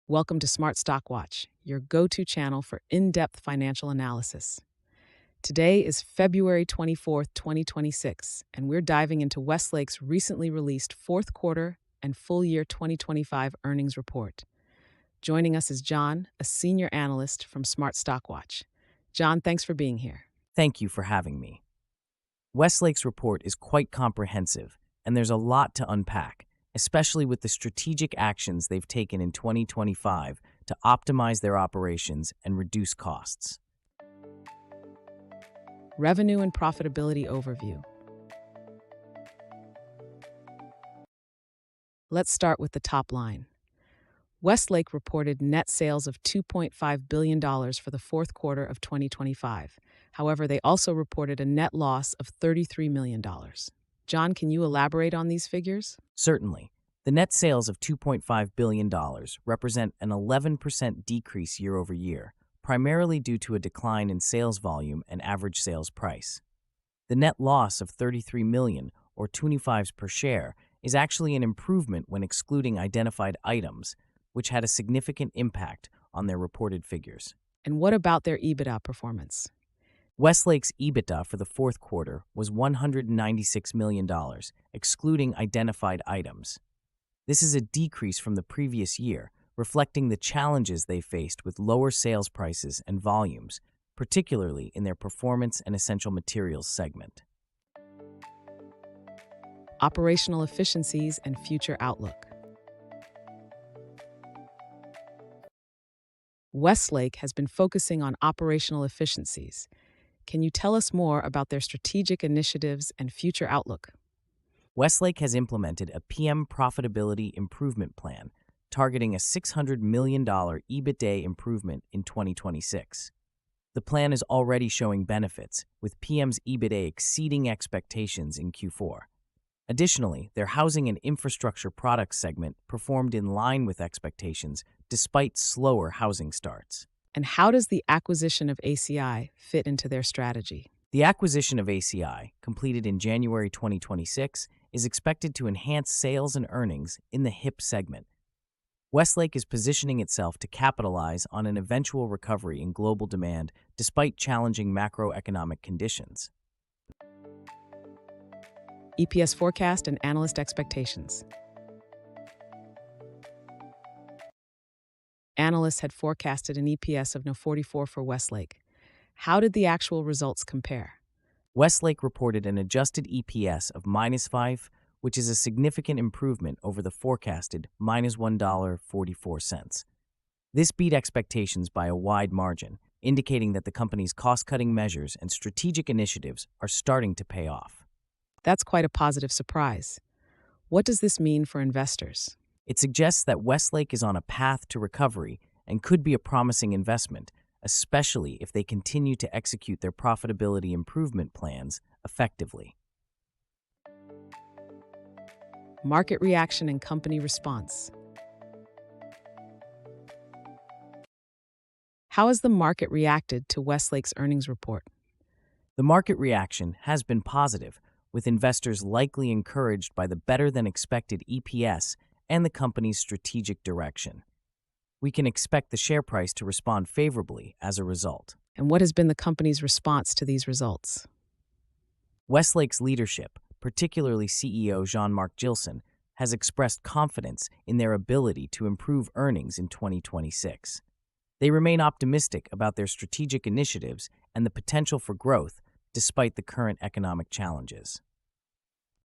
Welcome to Smart Stock Watch, your go-to channel for in-depth financial analysis. Today is February 24th, 2026, and we're diving into Westlake's recently released fourth quarter and full year 2025 earnings report. Joining us is John, a senior analyst from Smart Stock Watch. John, thanks for being here. Thank you for having me. Westlake's report is quite comprehensive, and there's a lot to unpack, especially with the strategic actions they've taken in 2025 to optimize their operations and reduce costs. Revenue and profitability overview. Let's start with the top line. Westlake reported net sales of $2.5 billion for the fourth quarter of 2025. However, they also reported a net loss of $33 million. John, can you elaborate on these figures? Certainly. The net sales of $2.5 billion represent an 11% decrease year over year, primarily due to a decline in sales volume and average sales price. The net loss of $33 million, or 25 per share, is actually an improvement when excluding identified items, which had a significant impact on their reported figures. And what about their EBITDA performance? Westlake's EBITDA for the fourth quarter was $196 million, excluding identified items. This is a decrease from the previous year, reflecting the challenges they faced with lower sales prices and volumes, particularly in their Performance and Essential Materials segment. Operational efficiencies and future outlook. Westlake has been focusing on operational efficiencies. Can you tell us more about their strategic initiatives and future outlook? Westlake has implemented a PM Profitability Improvement Plan, targeting a $600 million EBITDA improvement in 2026. The plan is already showing benefits, with PM's EBITDA exceeding expectations in Q4. Additionally, their Housing and Infrastructure Products segment performed in line with expectations despite slower housing starts. And how does the acquisition of ACI fit into their strategy? The acquisition of ACI, completed in January 2026, is expected to enhance sales and earnings in the HIP segment. Westlake is positioning itself to capitalize on an eventual recovery in global demand despite challenging macroeconomic conditions. EPS forecast and analyst expectations. Analysts had forecasted an EPS of $0.44 for Westlake. How did the actual results compare? Westlake reported an adjusted EPS of -$5, which is a significant improvement over the forecasted -$1.44. This beat expectations by a wide margin, indicating that the company's cost-cutting measures and strategic initiatives are starting to pay off. That's quite a positive surprise. What does this mean for investors? It suggests that Westlake is on a path to recovery and could be a promising investment, especially if they continue to execute their profitability improvement plans effectively. Market reaction and company response. How has the market reacted to Westlake's earnings report? The market reaction has been positive, with investors likely encouraged by the better-than-expected EPS and the company's strategic direction. We can expect the share price to respond favorably as a result. And what has been the company's response to these results? Westlake's leadership, particularly CEO Jean-Marc Gilson, has expressed confidence in their ability to improve earnings in 2026. They remain optimistic about their strategic initiatives and the potential for growth despite the current economic challenges.